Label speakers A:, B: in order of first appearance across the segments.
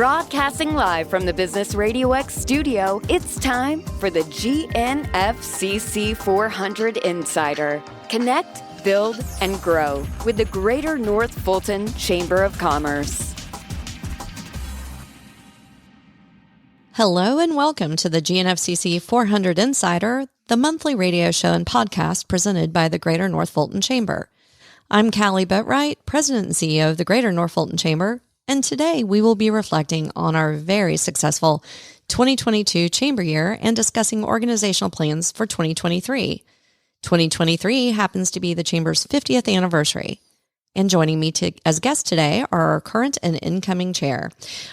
A: Broadcasting live from the Business RadioX studio, it's time for the GNFCC 400 Insider. Connect, build, and grow with the Greater North Fulton Chamber of Commerce.
B: Hello and welcome to the GNFCC 400 Insider, the monthly radio show and podcast presented by the Greater North Fulton Chamber. I'm Callie Boatwright, President and CEO of the Greater North Fulton Chamber, and today we will be reflecting on our very successful 2022 Chamber Year and discussing organizational plans for 2023. 2023 happens to be the Chamber's 50th anniversary. And joining me as guests today are our current and incoming chair.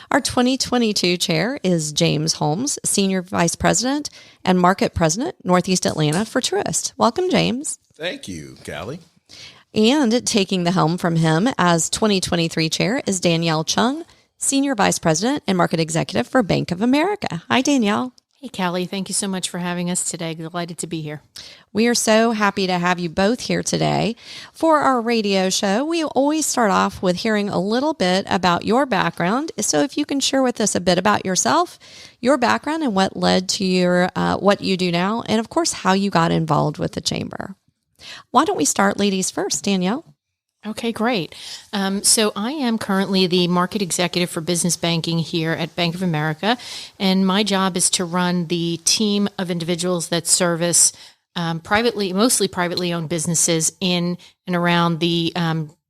B: Our 2022 chair is James Holmes, Senior Vice President and Market President, Northeast Atlanta for Truist. Welcome, James.
C: Thank you, Callie.
B: And taking the helm from him as 2023 chair is Danielle Cheung, Senior Vice President and Market Executive for Bank of America. Hi, Danielle.
D: Hey, Callie. Thank you so much for having us today. Delighted to be here.
B: We are so happy to have you both here today. For our radio show, we always start off with hearing a little bit about your background. So if you can share with us a bit about yourself, your background, and what led to your what you do now, and of course, how you got involved with the Chamber. Why don't we start ladies first, Danielle?
D: Okay, great. So I am currently the market executive for business banking here at Bank of America, and my job is to run the team of individuals that service mostly privately owned businesses in and around the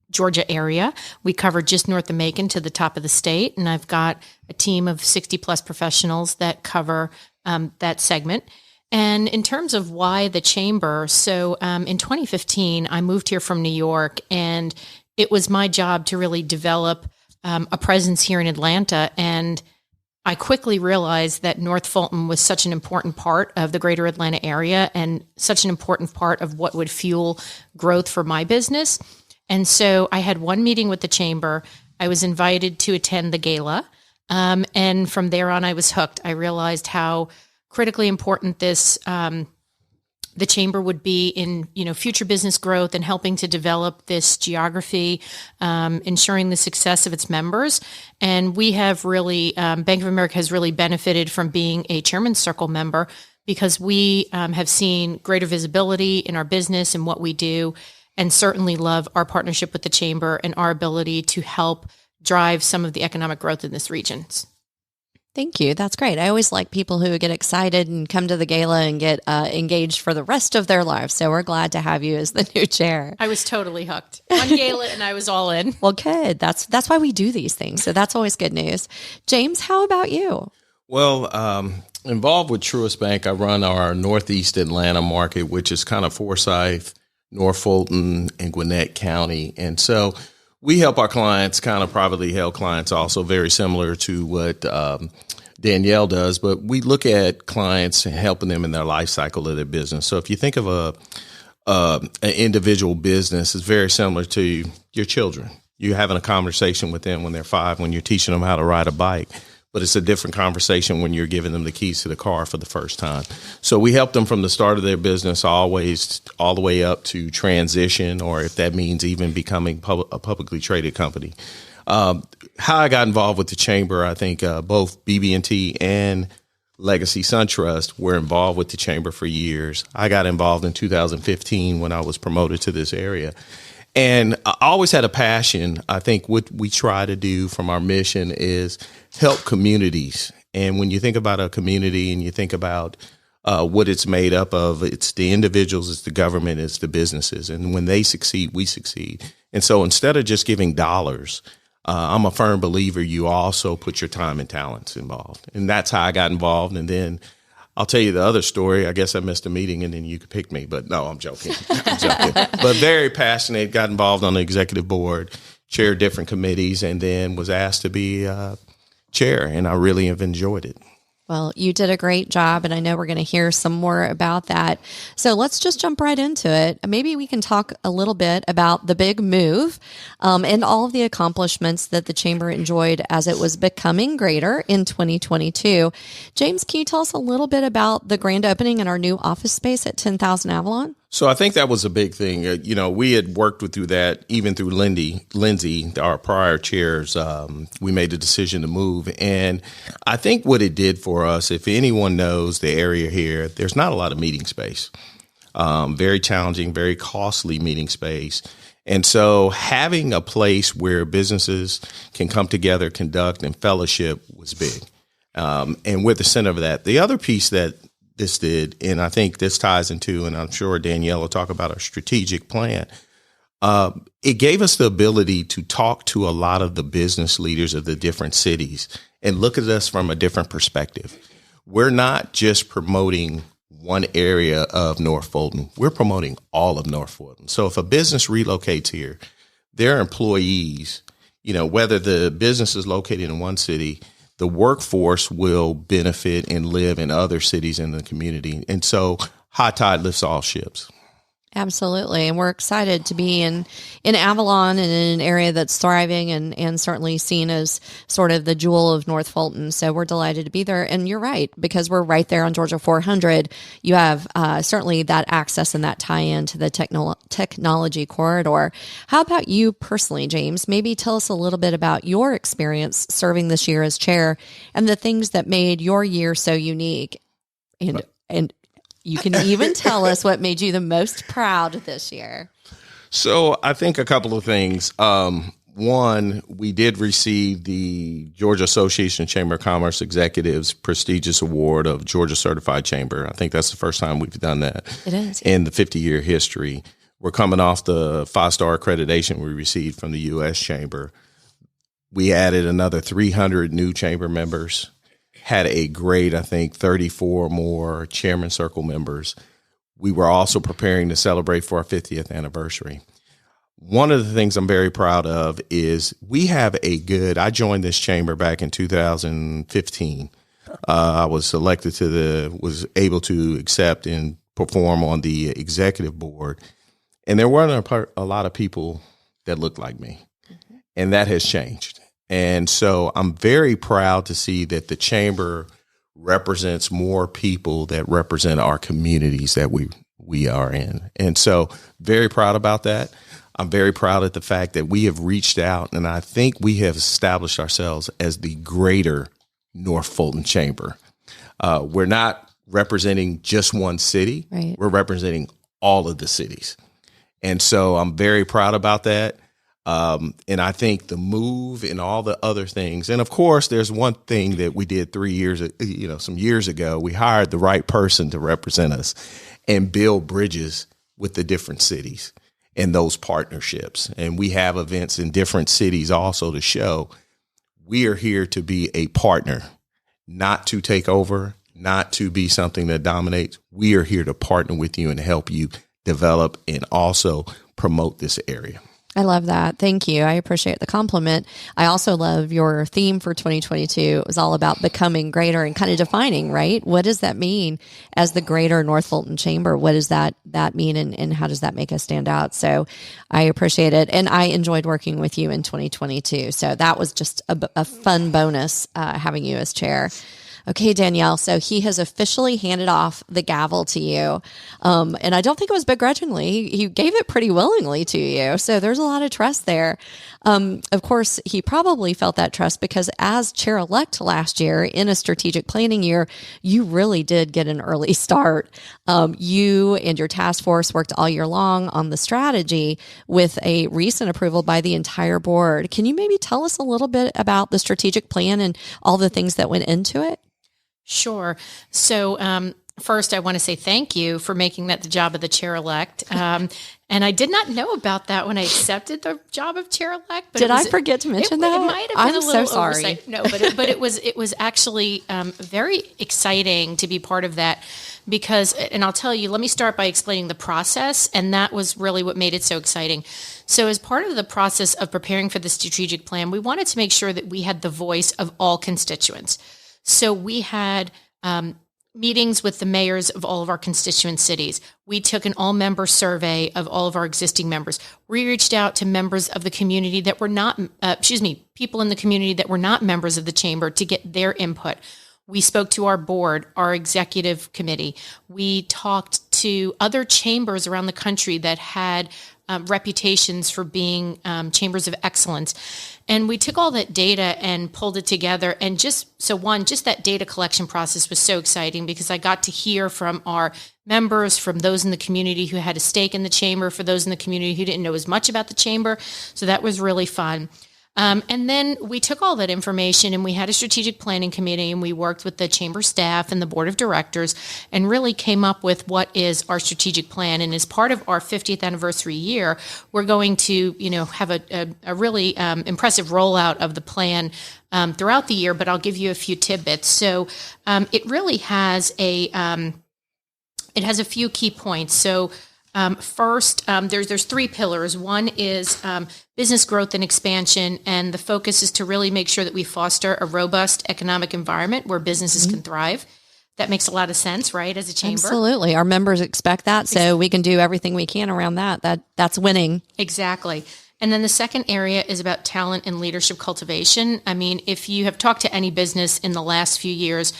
D: Georgia area. We cover just north of Macon to the top of the state, and I've got a team of 60 plus professionals that cover that segment. And in terms of why the Chamber, so in 2015, I moved here from New York, and it was my job to really develop a presence here in Atlanta. And I quickly realized that North Fulton was such an important part of the greater Atlanta area and such an important part of what would fuel growth for my business. And so I had one meeting with the Chamber. I was invited to attend the gala. And from there on, I was hooked. I realized how critically important this the Chamber would be in future business growth and helping to develop this geography, ensuring the success of its members. And we have really Bank of America has really benefited from being a Chairman's Circle member because we have seen greater visibility in our business and what we do, and certainly love our partnership with the Chamber and our ability to help drive some of the economic growth in this region.
B: Thank you. That's great. I always like people who get excited and come to the gala and get engaged for the rest of their lives. So we're glad to have you as the new chair.
D: I was totally hooked on gala and I was all in.
B: Well, good. That's why we do these things. So that's always good news. James, how about you?
C: Well, involved with Truist Bank, I run our Northeast Atlanta market, which is kind of Forsyth, North Fulton, and Gwinnett County. And so we help our clients, kind of privately held clients, also very similar to what Danielle does, but we look at clients and helping them in their life cycle of their business. So if you think of an individual business, it's very similar to your children. You're having a conversation with them when they're 5, when you're teaching them how to ride a bike, but it's a different conversation when you're giving them the keys to the car for the first time. So we help them from the start of their business always all the way up to transition, or if that means even becoming a publicly traded company. How I got involved with the Chamber, I think both BB&T and Legacy SunTrust were involved with the Chamber for years. I got involved in 2015 when I was promoted to this area. And I always had a passion. I think what we try to do from our mission is help communities. And when you think about a community and you think about what it's made up of, it's the individuals, it's the government, it's the businesses. And when they succeed, we succeed. And so instead of just giving dollars, I'm a firm believer you also put your time and talents involved. And that's how I got involved. And then I'll tell you the other story. I guess I missed a meeting and then you could pick me. But no, I'm joking. But very passionate, got involved on the executive board, chaired different committees, and then was asked to be chair. And I really have enjoyed it.
B: Well, you did a great job, and I know we're going to hear some more about that. So let's just jump right into it. Maybe we can talk a little bit about the big move and all of the accomplishments that the Chamber enjoyed as it was becoming greater in 2022. James, can you tell us a little bit about the grand opening in our new office space at 10,000 Avalon?
C: So I think that was a big thing. We had worked through that, even through Lindsay, our prior chairs. We made the decision to move. And I think what it did for us, if anyone knows the area here, there's not a lot of meeting space. Very challenging, very costly meeting space. And so having a place where businesses can come together, conduct, and fellowship was big. And we're the center of that. The other piece that this did, and I think this ties into, and I'm sure Danielle will talk about our strategic plan. It gave us the ability to talk to a lot of the business leaders of the different cities and look at us from a different perspective. We're not just promoting one area of North Fulton. We're promoting all of North Fulton. So if a business relocates here, their employees, whether the business is located in one city, the workforce will benefit and live in other cities in the community. And so high tide lifts all ships.
B: Absolutely. And we're excited to be in Avalon and in an area that's thriving and certainly seen as sort of the jewel of North Fulton. So we're delighted to be there. And you're right, because we're right there on Georgia 400. You have certainly that access and that tie-in to the technology corridor. How about you personally, James? Maybe tell us a little bit about your experience serving this year as chair and the things that made your year so unique. And you can even tell us what made you the most proud this year.
C: So I think a couple of things. One, we did receive the Georgia Association of Chamber of Commerce Executives prestigious award of Georgia Certified Chamber. I think that's the first time we've done that.
B: It is.
C: In the 50-year history. We're coming off the 5-star accreditation we received from the U.S. Chamber. We added another 300 new chamber members. Had a great, I think, 34 more Chairman Circle members. We were also preparing to celebrate for our 50th anniversary. One of the things I'm very proud of is we have I joined this chamber back in 2015. I was was able to accept and perform on the executive board. And there weren't a lot of people that looked like me. And that has changed. And so I'm very proud to see that the chamber represents more people that represent our communities that we are in. And so very proud about that. I'm very proud of the fact that we have reached out, and I think we have established ourselves as the greater North Fulton Chamber. We're not representing just one city.
B: Right.
C: We're representing all of the cities. And so I'm very proud about that. And I think the move and all the other things, and of course, there's one thing that we did some years ago. We hired the right person to represent us and build bridges with the different cities and those partnerships. And we have events in different cities also to show we are here to be a partner, not to take over, not to be something that dominates. We are here to partner with you and help you develop and also promote this area.
B: I love that. Thank you. I appreciate the compliment. I also love your theme for 2022. It was all about becoming greater and kind of defining, right? What does that mean as the greater North Fulton Chamber? What does that mean and how does that make us stand out? So I appreciate it. And I enjoyed working with you in 2022. So that was just a fun bonus having you as chair. Okay, Danielle, so he has officially handed off the gavel to you. And I don't think it was begrudgingly. He gave it pretty willingly to you. So there's a lot of trust there. Of course, he probably felt that trust because as chair-elect last year in a strategic planning year, you really did get an early start. You and your task force worked all year long on the strategy with a recent approval by the entire board. Can you maybe tell us a little bit about the strategic plan and all the things that went into it?
D: Sure. So first, I want to say thank you for making that the job of the chair-elect. And I did not know about that when I accepted the job of chair-elect.
B: Did I forget to mention that?
D: It might have been a little
B: so sorry.
D: oversight. No, but it was actually very exciting to be part of that because, and I'll tell you, let me start by explaining the process, and that was really what made it so exciting. So as part of the process of preparing for the strategic plan, we wanted to make sure that we had the voice of all constituents. So we had meetings with the mayors of all of our constituent cities. We took an all-member survey of all of our existing members. We reached out to members of the community that were not, people in the community that were not members of the chamber to get their input. We spoke to our board, our executive committee. We talked to other chambers around the country that had reputations for being chambers of excellence. And we took all that data and pulled it together. And just that data collection process was so exciting because I got to hear from our members, from those in the community who had a stake in the chamber, for those in the community who didn't know as much about the chamber. So that was really fun. And then we took all that information and we had a strategic planning committee and we worked with the chamber staff and the board of directors and really came up with what is our strategic plan. And as part of our 50th anniversary year, we're going to, have a really impressive rollout of the plan throughout the year, but I'll give you a few tidbits. So it really has a few key points. So first, there's three pillars. One is business growth and expansion, and the focus is to really make sure that we foster a robust economic environment where businesses can thrive. That makes a lot of sense, right, as a chamber?
B: Absolutely. Our members expect that, so we can do everything we can around that. That's winning.
D: Exactly. And then the second area is about talent and leadership cultivation. I mean, if you have talked to any business in the last few years,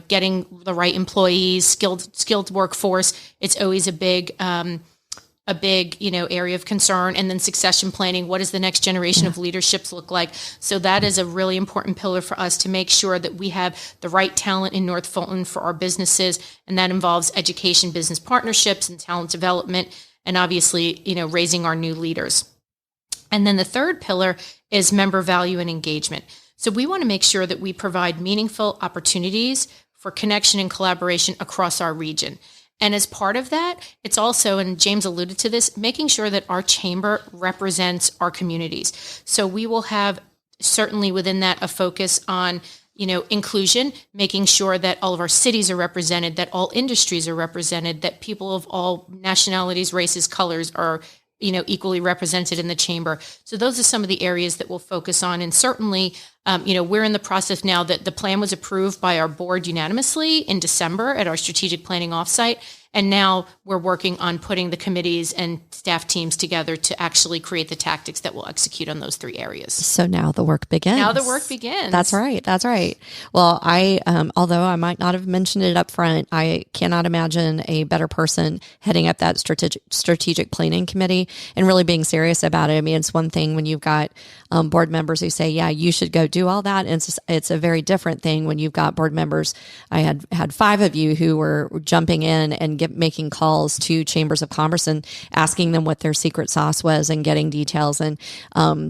D: getting the right employees, skilled workforce, it's always a big area of concern. And then succession planning. What does the next generation of leaderships look like? So that is a really important pillar for us to make sure that we have the right talent in North Fulton for our businesses. And that involves education, business partnerships, and talent development. And obviously, raising our new leaders. And then the third pillar is member value and engagement. So we want to make sure that we provide meaningful opportunities for connection and collaboration across our region. And as part of that, it's also, and James alluded to this, making sure that our chamber represents our communities. So we will have certainly within that a focus on, inclusion, making sure that all of our cities are represented, that all industries are represented, that people of all nationalities, races, colors are equally represented in the chamber. So those are some of the areas that we'll focus on. And certainly, we're in the process now that the plan was approved by our board unanimously in December at our strategic planning offsite. And now we're working on putting the committees and staff teams together to actually create the tactics that will execute on those three areas.
B: So now the work begins. That's right. Well, although I might not have mentioned it up front, I cannot imagine a better person heading up that strategic planning committee and really being serious about it. I mean, it's one thing when you've got board members who say, yeah, you should go do all that. And it's a very different thing when you've got board members. I had 5 of you who were jumping in and making calls to chambers of commerce and asking them what their secret sauce was and getting details. And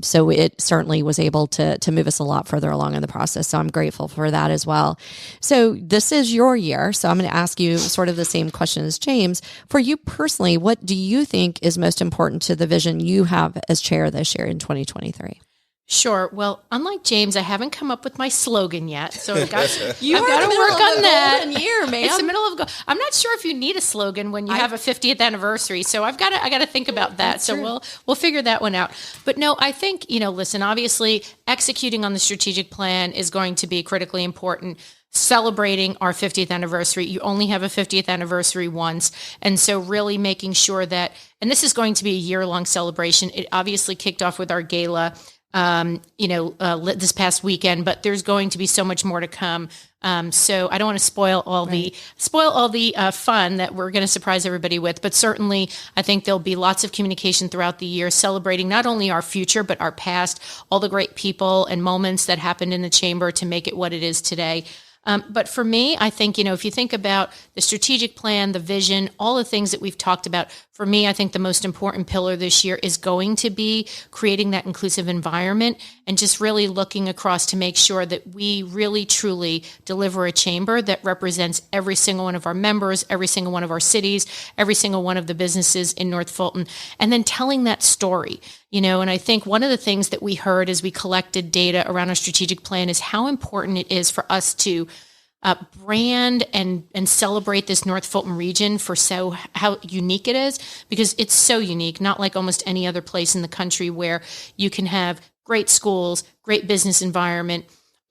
B: so it certainly was able to move us a lot further along in the process. So I'm grateful for that as well. So this is your year. So I'm going to ask you sort of the same question as James. For you personally, what do you think is most important to the vision you have as chair this year in 2023?
D: Sure. Well, unlike James, I haven't come up with my slogan yet, so I've got to work on that.
B: Year, man.
D: It's the middle of. I'm not sure if you need a slogan when you have a 50th anniversary, so I got to think about that.
B: That's
D: so
B: true.
D: we'll figure that one out. But no, I think listen. Obviously, executing on the strategic plan is going to be critically important. Celebrating our 50th anniversary. You only have a 50th anniversary once. And so really making sure that, and this is going to be a year-long celebration. It obviously kicked off with our gala this past weekend, but there's going to be so much more to come. So I don't want to spoil all the fun that we're going to surprise everybody with, but certainly I think there'll be lots of communication throughout the year celebrating not only our future, but our past, all the great people and moments that happened in the chamber to make it what it is today. But for me, I think, if you think about the strategic plan, the vision, all the things that we've talked about, for me, I think the most important pillar this year is going to be creating that inclusive environment and just really looking across to make sure that we really, truly deliver a chamber that represents every single one of our members, every single one of our cities, every single one of the businesses in North Fulton, and then telling that story. And I think one of the things that we heard as we collected data around our strategic plan is how important it is for us to brand and celebrate this North Fulton region for how unique it is, because it's so unique, not like almost any other place in the country where you can have great schools, great business environment,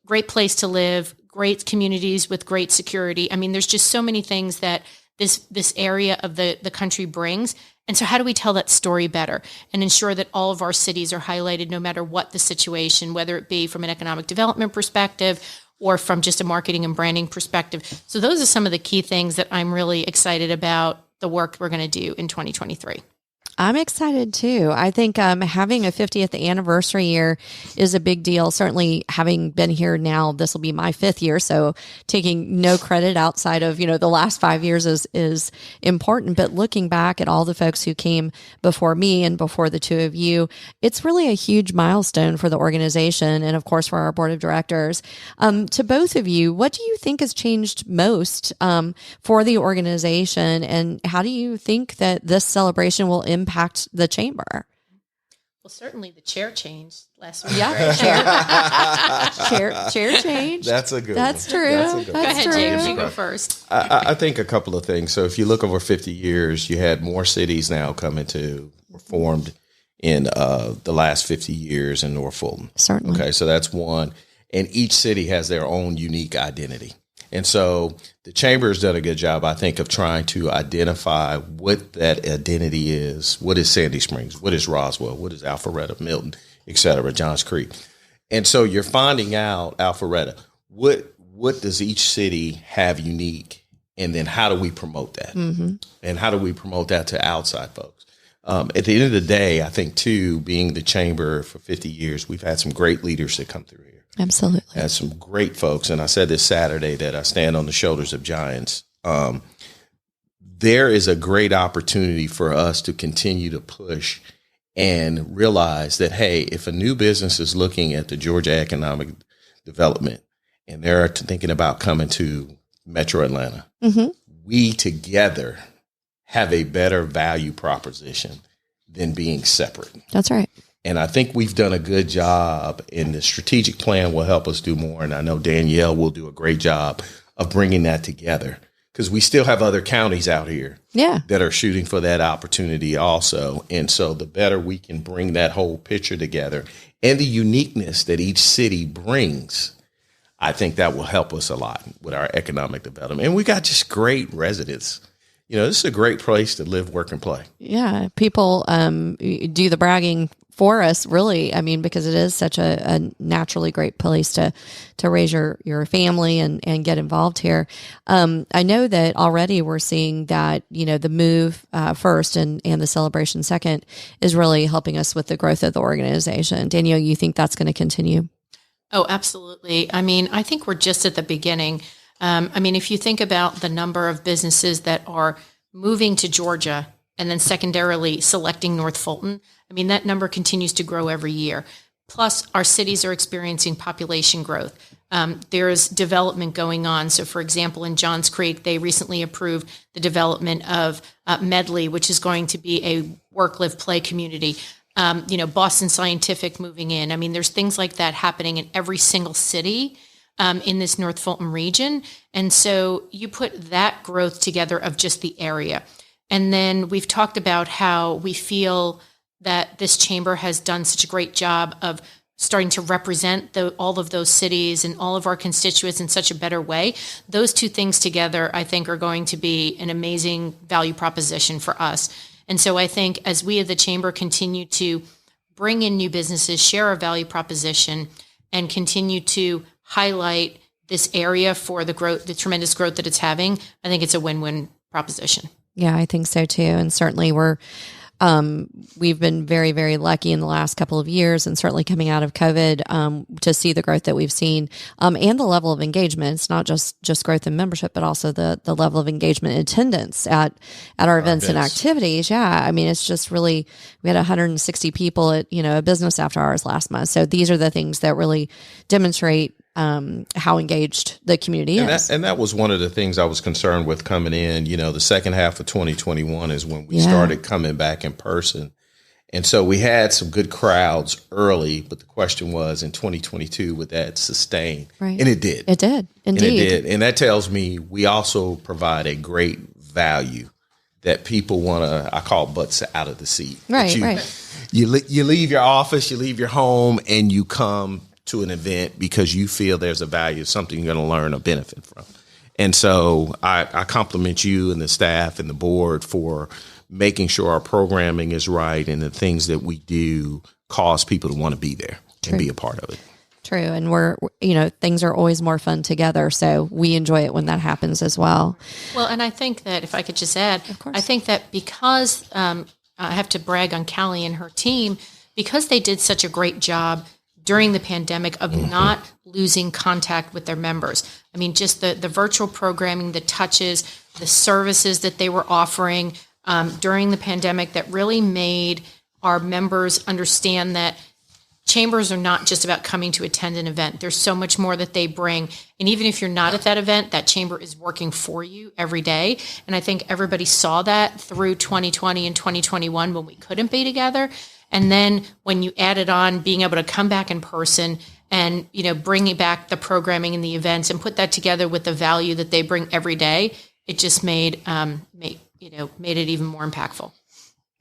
D: great place to live, great communities with great security. I mean, there's just so many things that this area of the country brings. And so how do we tell that story better and ensure that all of our cities are highlighted no matter what the situation, whether it be from an economic development perspective or from just a marketing and branding perspective. So those are some of the key things that I'm really excited about the work we're going to do in 2023.
B: I'm excited too. I think having a 50th anniversary year is a big deal. Certainly having been here now, this will be my 5th year. So taking no credit outside of, the last 5 years is important. But looking back at all the folks who came before me and before the two of you, it's really a huge milestone for the organization and, of course, for our board of directors. To both of you, what do you think has changed most for the organization? And how do you think that this celebration will impact the chamber?
D: Well, certainly the chair changed last week.
B: Yeah, chair changed.
C: That's a good
B: That's
C: one.
B: true.
C: That's a good
D: Go
C: one.
D: ahead, James. You go first.
C: I think a couple of things. So if you look over 50 years, you had more cities now were formed in the last 50 years in North Fulton.
B: Certainly.
C: Okay, so that's one. And each city has their own unique identity. And so the chamber has done a good job, I think, of trying to identify what that identity is. What is Sandy Springs? What is Roswell? What is Alpharetta, Milton, et cetera, Johns Creek? And so you're finding out, Alpharetta, what does each city have unique? And then how do we promote that? Mm-hmm. And how do we promote that to outside folks? At the end of the day, I think, too, being the chamber for 50 years, we've had some great leaders that come through here.
B: Absolutely.
C: Had some great folks. And I said this Saturday that I stand on the shoulders of giants. There is a great opportunity for us to continue to push and realize that, hey, if a new business is looking at the Georgia economic development and they're thinking about coming to Metro Atlanta, mm-hmm. we together have a better value proposition than being separate.
B: That's right.
C: And I think we've done a good job, and the strategic plan will help us do more. And I know Danielle will do a great job of bringing that together, because we still have other counties out here that are shooting for that opportunity also. And so the better we can bring that whole picture together and the uniqueness that each city brings, I think that will help us a lot with our economic development. And we got just great residents. This is a great place to live, work, and play. Yeah.
B: People do the bragging for us, really. I mean, because it is such a naturally great place to raise your family and get involved here. I know that already we're seeing that, the move first and the celebration second is really helping us with the growth of the organization. Danielle, you think that's going to continue?
D: Oh, absolutely. I mean, I think we're just at the beginning. If you think about the number of businesses that are moving to Georgia and then secondarily selecting North Fulton, that number continues to grow every year. Plus, our cities are experiencing population growth. There's development going on. So, for example, in Johns Creek, they recently approved the development of Medley, which is going to be a work-live-play community. Boston Scientific moving in. There's things like that happening in every single city in this North Fulton region. And so you put that growth together of just the area. And then we've talked about how we feel that this chamber has done such a great job of starting to represent all of those cities and all of our constituents in such a better way. Those two things together, I think, are going to be an amazing value proposition for us. And so I think as we at the chamber continue to bring in new businesses, share our value proposition, and continue to highlight this area for the growth, the tremendous growth that it's having, I think it's a win-win proposition.
B: Yeah, I think so too. And certainly we've been very, very lucky in the last couple of years, and certainly coming out of COVID, to see the growth that we've seen, and the level of engagement. It's not just growth in membership, but also the level of engagement and attendance at our events and activities. Yeah. It's just really, we had 160 people at, a business after hours last month. So these are the things that really demonstrate how engaged the community is.
C: And that was one of the things I was concerned with coming in. The second half of 2021 is when we started coming back in person. And so we had some good crowds early, but the question was, in 2022, would that sustain?
B: Right.
C: And it did.
B: It did, indeed.
C: And it did. And that tells me we also provide a great value that people want to, I call butts out of the seat.
B: Right,
C: You leave your office, you leave your home, and you come to an event because you feel there's a value, something you're going to learn or benefit from. And so I compliment you and the staff and the board for making sure our programming is right and the things that we do cause people to want to be there and be a part of it.
B: True. And things are always more fun together. So we enjoy it when that happens as well.
D: Well, and I think that if I could just add,
B: Of course.
D: I think that because I have to brag on Callie and her team, because they did such a great job during the pandemic of not losing contact with their members. I mean, just the virtual programming, the touches, the services that they were offering during the pandemic that really made our members understand that chambers are not just about coming to attend an event. There's so much more that they bring. And even if you're not at that event, that chamber is working for you every day. And I think everybody saw that through 2020 and 2021 when we couldn't be together. And then when you added on being able to come back in person and, bringing back the programming and the events and put that together with the value that they bring every day, it just made it even more impactful.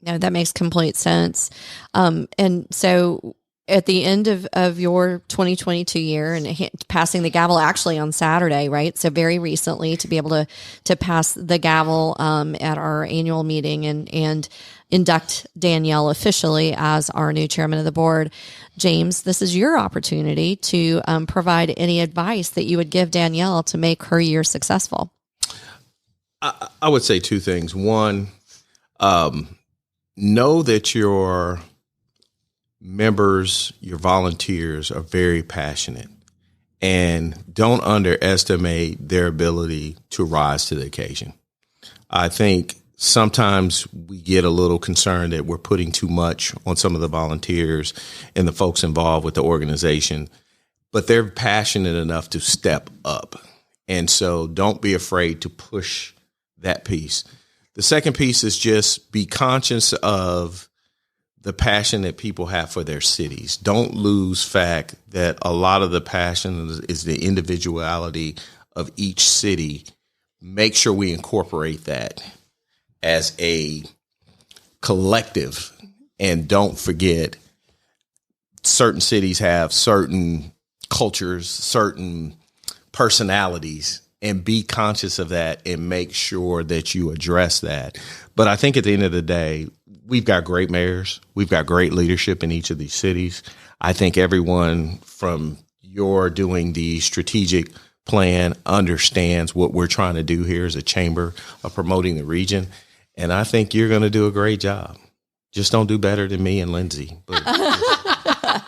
B: No, that makes complete sense. And so at the end of your 2022 year and passing the gavel actually on Saturday, right? So very recently to be able to pass the gavel at our annual meeting and induct Danielle officially as our new chairman of the board. James, this is your opportunity to provide any advice that you would give Danielle to make her year successful.
C: I would say two things. One, know that your members, your volunteers are very passionate, and don't underestimate their ability to rise to the occasion. I think sometimes we get a little concerned that we're putting too much on some of the volunteers and the folks involved with the organization, but they're passionate enough to step up. And so don't be afraid to push that piece. The second piece is just be conscious of the passion that people have for their cities. Don't lose fact that a lot of the passion is the individuality of each city. Make sure we incorporate that as a collective, and don't forget certain cities have certain cultures, certain personalities, and be conscious of that and make sure that you address that. But I think at the end of the day, we've got great mayors. We've got great leadership in each of these cities. I think everyone from your doing the strategic plan understands what we're trying to do here as a chamber of promoting the region. And I think you're going to do a great job. Just don't do better than me and Lindsay. But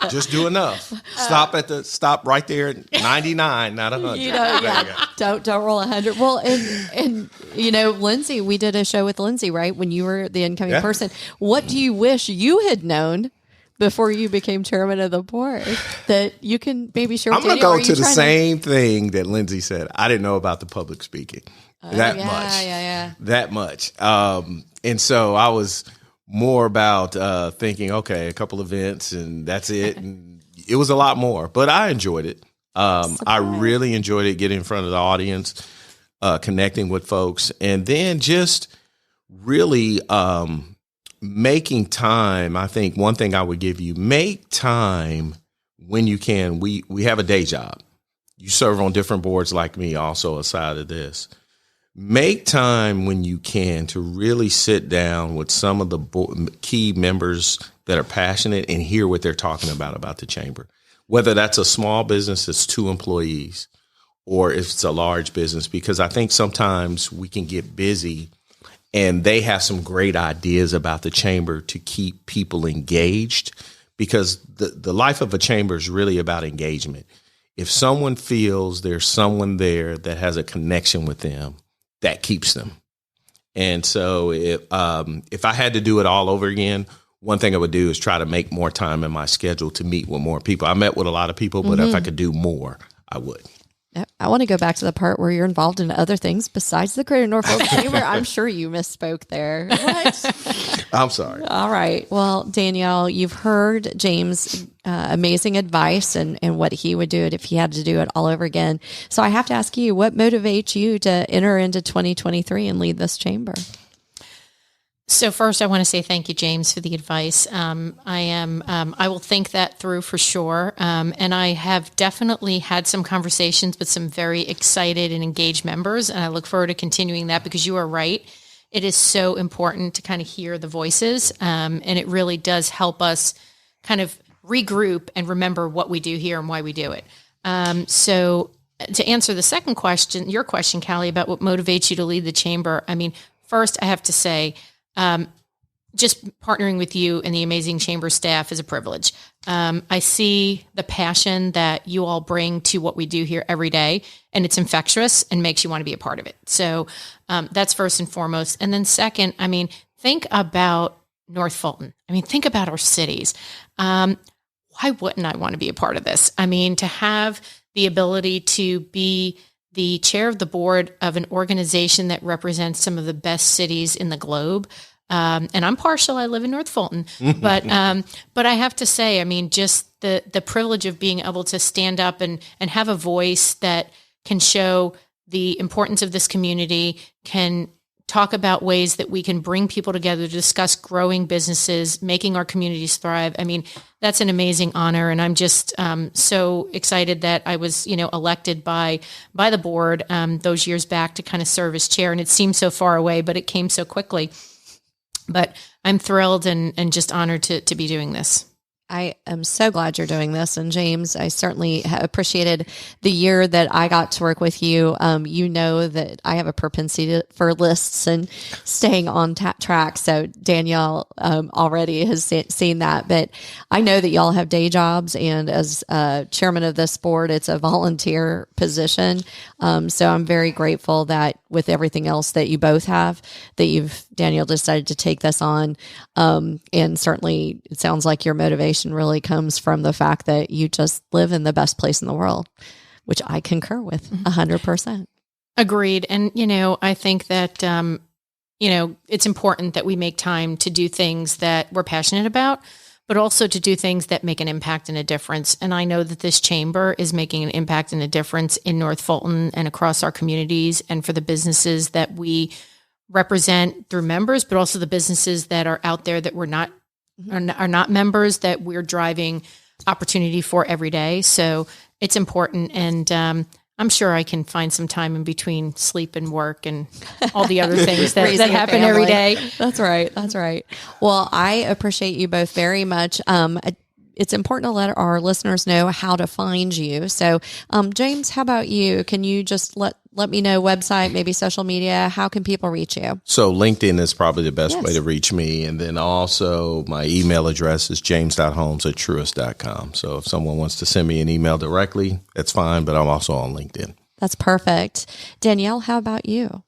C: just do enough. Stop right there at 99, not 100.
B: Don't roll 100. Well, and Lindsay, we did a show with Lindsay, right? When you were the incoming person. What do you wish you had known before you became chairman of the board that you can maybe share with
C: I'm going to go to the same thing that Lindsay said. I didn't know about the public speaking that much. And so I was more about thinking, okay, a couple events and that's it. And it was a lot more, but I enjoyed it. I really enjoyed it, getting in front of the audience, connecting with folks, and then just really making time. I think one thing I would give you, make time when you can. We have a day job. You serve on different boards like me also aside of this. Make time when you can to really sit down with some of the key members that are passionate and hear what they're talking about the chamber. Whether that's a small business that's 2 employees or if it's a large business, because I think sometimes we can get busy and they have some great ideas about the chamber to keep people engaged, because the life of a chamber is really about engagement. If someone feels there's someone there that has a connection with them, that keeps them. And so if I had to do it all over again, one thing I would do is try to make more time in my schedule to meet with more people. I met with a lot of people, but if I could do more, I would.
B: I want to go back to the part where you're involved in other things besides the Greater Norfolk Chamber. I'm sure you misspoke there. What?
C: I'm sorry.
B: All right. Well, Danielle, you've heard James' amazing advice and what he would do it if he had to do it all over again. So I have to ask you, what motivates you to enter into 2023 and lead this chamber?
D: So first, I want to say thank you, James, for the advice. I will think that through for sure. And I have definitely had some conversations with some very excited and engaged members. And I look forward to continuing that, because you are right. It is so important to kind of hear the voices. And it really does help us kind of regroup and remember what we do here and why we do it. So to answer the second question, your question, Callie, about what motivates you to lead the chamber, I mean, first I have to say, just partnering with you and the amazing chamber staff is a privilege. I see the passion that you all bring to what we do here every day, and it's infectious and makes you want to be a part of it. So that's first and foremost. And then second, I mean, think about North Fulton. I mean, think about our cities. Why wouldn't I want to be a part of this? I mean, to have the ability to be the chair of the board of an organization that represents some of the best cities in the globe. And I'm partial. I live in North Fulton, but I have to say, I mean, just the privilege of being able to stand up and have a voice that can show the importance of this community, can talk about ways that we can bring people together to discuss growing businesses, making our communities thrive. I mean, that's an amazing honor. And I'm just so excited that I was, elected by the board those years back to kind of serve as chair. And it seemed so far away, but it came so quickly. But I'm thrilled and just honored to be doing this.
B: I am so glad you're doing this. And James, I certainly appreciated the year that I got to work with you. You know that I have a propensity for lists and staying on track. So Danielle already has seen that. But I know that y'all have day jobs. And as chairman of this board, it's a volunteer position. So I'm very grateful that with everything else that you both have, that Danielle decided to take this on. And certainly it sounds like your motivation really comes from the fact that you just live in the best place in the world, which I concur with 100%.
D: Agreed. And, I think that, it's important that we make time to do things that we're passionate about, but also to do things that make an impact and a difference. And I know that this chamber is making an impact and a difference in North Fulton and across our communities and for the businesses that we represent through members, but also the businesses that are out there that are not members that we're driving opportunity for every day. So it's important. And I'm sure I can find some time in between sleep and work and all the other things that happen every day.
B: That's right. That's right. Well, I appreciate you both very much. It's important to let our listeners know how to find you. So, James, how about you? Can you just let me know website, maybe social media? How can people reach you?
C: So LinkedIn is probably the best way to reach me. And then also my email address is james.holmes@truist.com. So if someone wants to send me an email directly, that's fine. But I'm also on LinkedIn.
B: That's perfect. Danielle, how about you?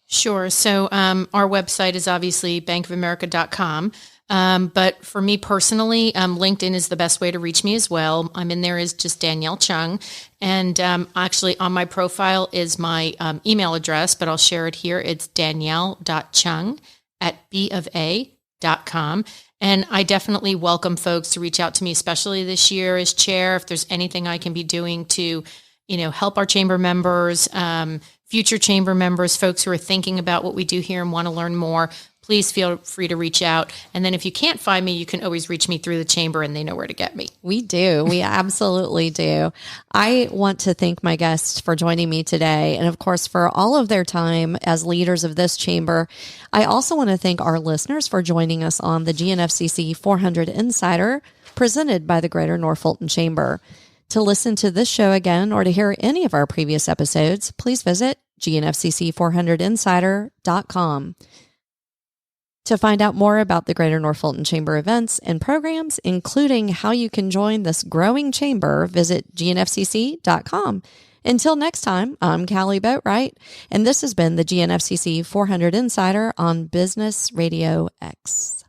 D: Sure. So our website is obviously bankofamerica.com. But for me personally, LinkedIn is the best way to reach me as well. I'm in there as just Danielle Cheung. And actually on my profile is my email address, but I'll share it here. It's danielle.cheung@bofa.com. And I definitely welcome folks to reach out to me, especially this year as chair, if there's anything I can be doing to, help our chamber members, future chamber members, folks who are thinking about what we do here and want to learn more. Please feel free to reach out. And then if you can't find me, you can always reach me through the chamber and they know where to get me.
B: We do. We absolutely do. I want to thank my guests for joining me today. And of course, for all of their time as leaders of this chamber. I also want to thank our listeners for joining us on the GNFCC 400 Insider presented by the Greater North Fulton Chamber. To listen to this show again or to hear any of our previous episodes, please visit GNFCC400insider.com. To find out more about the Greater North Fulton Chamber events and programs, including how you can join this growing chamber, visit GNFCC.com. Until next time, I'm Callie Boatwright, and this has been the GNFCC 400 Insider on Business RadioX.